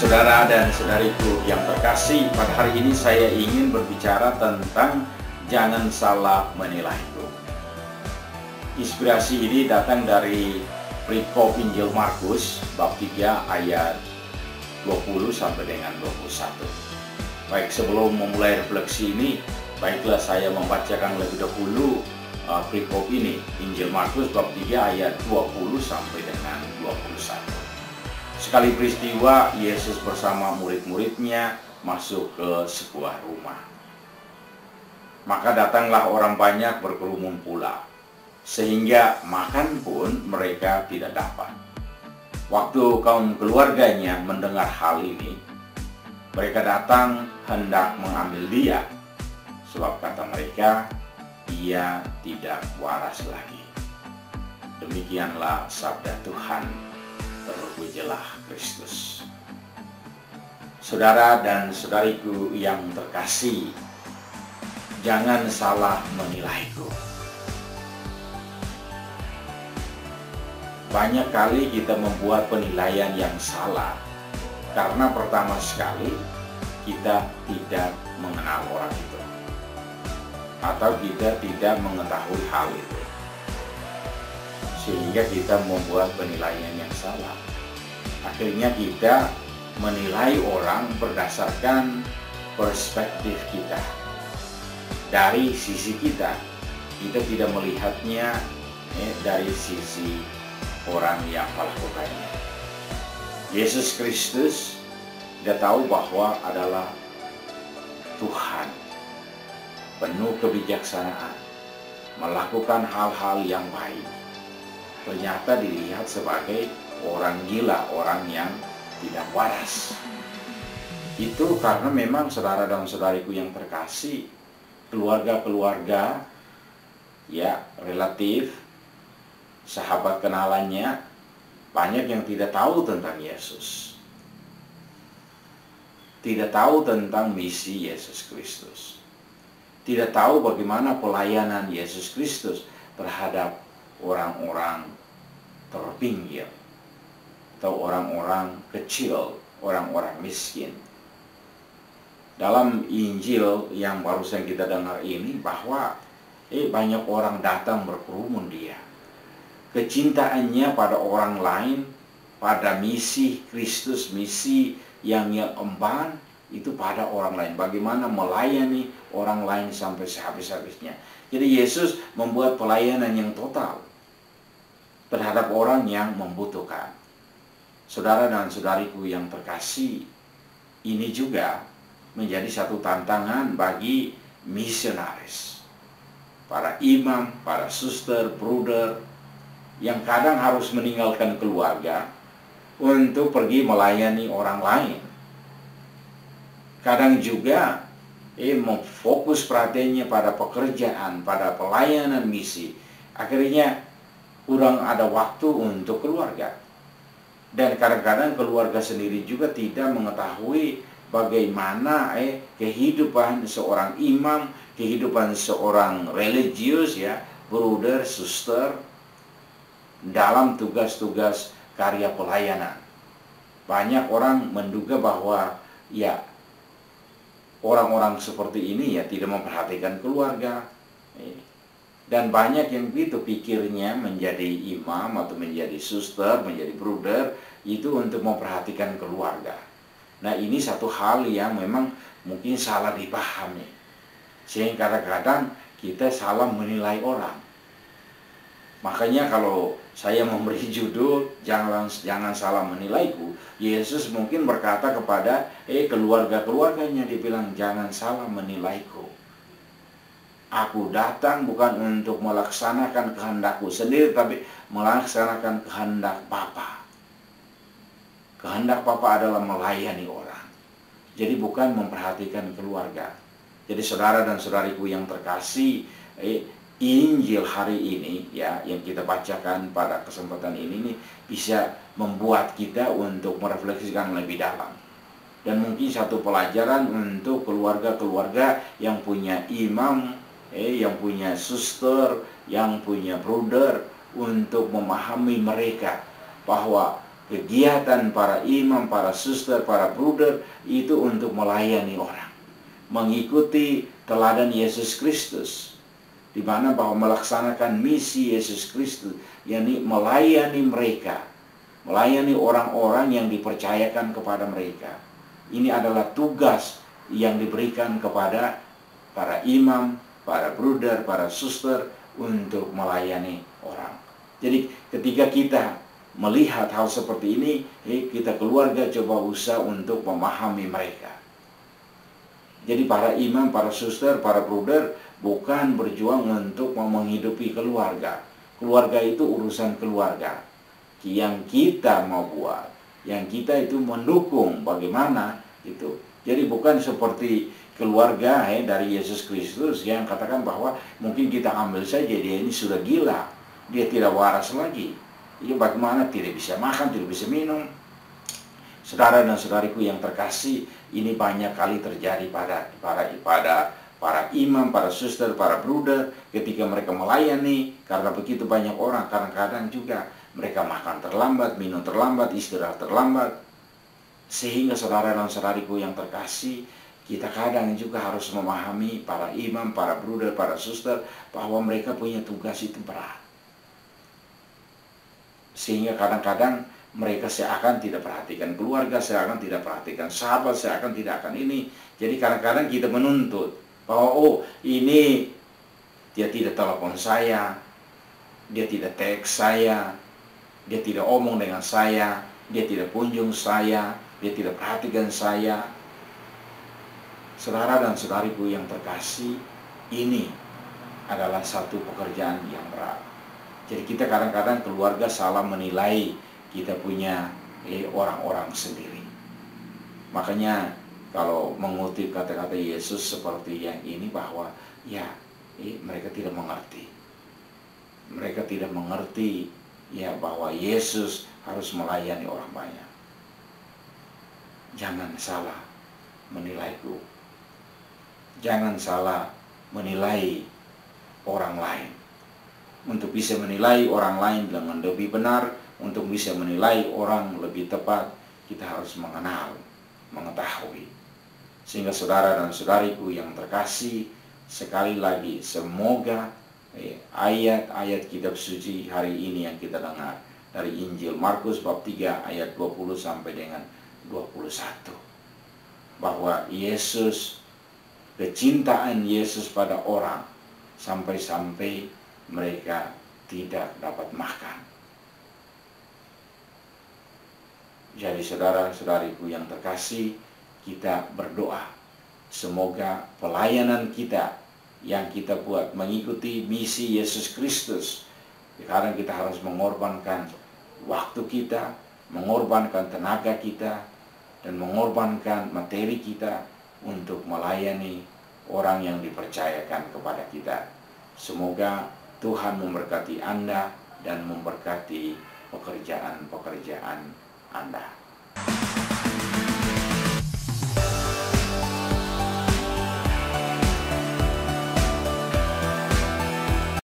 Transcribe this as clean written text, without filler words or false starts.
Saudara dan saudariku yang terkasih, pada hari ini saya ingin berbicara tentang jangan salah menilaiku. Inspirasi ini datang dari perikop Injil Markus bab 3 ayat 20 sampai dengan 21. Baik, sebelum memulai refleksi ini, baiklah saya membacakan lebih dahulu perikop ini, Injil Markus bab 3 ayat 20 sampai dengan 21. Sekali peristiwa, Yesus bersama murid-muridnya masuk ke sebuah rumah. Maka datanglah orang banyak berkerumun pula, sehingga makan pun mereka tidak dapat. Waktu kaum keluarganya mendengar hal ini, mereka datang hendak mengambil dia, sebab kata mereka, ia tidak waras lagi. Demikianlah sabda Tuhan. Terpujilah Kristus. Saudara dan saudariku yang terkasih, jangan salah menilaiku. Banyak kali kita membuat penilaian yang salah karena pertama sekali kita tidak mengenal orang itu, atau kita tidak mengetahui hal itu, sehingga kita membuat penilaian yang salah. Akhirnya kita menilai orang berdasarkan perspektif kita. Dari sisi kita tidak melihatnya dari sisi orang yang melakukannya. Yesus Kristus dia tahu bahwa adalah Tuhan, penuh kebijaksanaan, melakukan hal-hal yang baik. Ternyata dilihat sebagai orang gila, orang yang tidak waras. Itu karena memang saudara dan saudariku yang terkasih, keluarga-keluarga ya relatif, sahabat kenalannya, banyak yang tidak tahu tentang Yesus, tidak tahu tentang misi Yesus Kristus, tidak tahu bagaimana pelayanan Yesus Kristus terhadap orang-orang terpinggir atau orang-orang kecil, orang-orang miskin. Dalam Injil yang barusan kita dengar ini bahwa banyak orang datang berkerumun dia. Kecintaannya pada orang lain, pada misi Kristus, misi yang emban itu pada orang lain. Bagaimana melayani orang lain sampai sehabis-habisnya. Jadi Yesus membuat pelayanan yang total terhadap orang yang membutuhkan. Saudara dan saudariku yang terkasih, ini juga menjadi satu tantangan bagi misionaris, para imam, para suster, bruder, yang kadang harus meninggalkan keluarga untuk pergi melayani orang lain. Kadang juga memfokus perhatiannya pada pekerjaan, pada pelayanan misi. Akhirnya kurang ada waktu untuk keluarga. Dan kadang-kadang keluarga sendiri juga tidak mengetahui bagaimana kehidupan seorang imam, kehidupan seorang religius ya, bruder, suster dalam tugas-tugas karya pelayanan. Banyak orang menduga bahwa ya orang-orang seperti ini ya tidak memperhatikan keluarga. Dan banyak yang begitu pikirnya menjadi imam atau menjadi suster, menjadi bruder, itu untuk memperhatikan keluarga. Nah, ini satu hal yang memang mungkin salah dipahami. Sehingga kadang-kadang kita salah menilai orang. Makanya kalau saya memberi judul, jangan salah menilaiku, Yesus mungkin berkata kepada keluarga-keluarganya, dia bilang, jangan salah menilaiku. Aku datang bukan untuk melaksanakan kehendakku sendiri, tapi melaksanakan kehendak Bapa. Kehendak Bapa adalah melayani orang. Jadi bukan memperhatikan keluarga. Jadi saudara dan saudariku yang terkasih, Injil hari ini ya yang kita bacakan pada kesempatan ini bisa membuat kita untuk merefleksikan lebih dalam. Dan mungkin satu pelajaran untuk keluarga-keluarga yang punya imam, yang punya suster, yang punya bruder, untuk memahami mereka bahwa kegiatan para imam, para suster, para bruder itu untuk melayani orang, mengikuti teladan Yesus Kristus, di mana bahwa melaksanakan misi Yesus Kristus, yakni melayani mereka, melayani orang-orang yang dipercayakan kepada mereka. Ini adalah tugas yang diberikan kepada para imam, para bruder, para suster untuk melayani orang. Jadi ketika kita melihat hal seperti ini, kita keluarga coba usaha untuk memahami mereka. Jadi para imam, para suster, para bruder bukan berjuang untuk menghidupi keluarga. Keluarga itu urusan keluarga. Yang kita mau buat, yang kita itu mendukung bagaimana itu. Jadi bukan seperti keluarga dari Yesus Kristus yang katakan bahwa mungkin kita ambil saja, dia ini sudah gila, dia tidak waras lagi. Itu bagaimana, tidak bisa makan, tidak bisa minum. Saudara dan saudariku yang terkasih, ini banyak kali terjadi pada para imam, para suster, para bruder ketika mereka melayani. Karena begitu banyak orang, kadang-kadang juga mereka makan terlambat, minum terlambat, istirahat terlambat. Sehingga saudara dan saudariku yang terkasih, kita kadang juga harus memahami para imam, para bruder, para suster bahwa mereka punya tugas itu berat. Sehingga kadang-kadang mereka seakan tidak perhatikan keluarga, seakan tidak perhatikan sahabat, seakan tidak akan ini. Jadi kadang-kadang kita menuntut bahwa ini dia tidak telepon saya, dia tidak teks saya, dia tidak omong dengan saya, dia tidak kunjung saya, dia tidak perhatikan saya. Saudara dan saudariku yang terkasih, ini adalah satu pekerjaan yang berat. Jadi kita kadang-kadang keluarga salah menilai kita punya orang-orang sendiri. Makanya kalau mengutip kata-kata Yesus seperti yang ini, bahwa mereka tidak mengerti. Mereka tidak mengerti bahwa Yesus harus melayani orang banyak. Jangan salah menilaiku. Jangan salah menilai orang lain. Untuk bisa menilai orang lain dengan lebih benar, untuk bisa menilai orang lebih tepat, kita harus mengenal, mengetahui. Sehingga saudara dan saudariku yang terkasih, sekali lagi semoga ayat-ayat kitab suci hari ini yang kita dengar dari Injil Markus bab 3 ayat 20 sampai dengan 21, bahwa kecintaan Yesus pada orang sampai-sampai mereka tidak dapat makan. Jadi saudara-saudariku yang terkasih, kita berdoa semoga pelayanan kita yang kita buat mengikuti misi Yesus Kristus, sekarang kita harus mengorbankan waktu kita, mengorbankan tenaga kita, dan mengorbankan materi kita untuk melayani orang yang dipercayakan kepada kita. Semoga Tuhan memberkati Anda dan memberkati pekerjaan-pekerjaan Anda.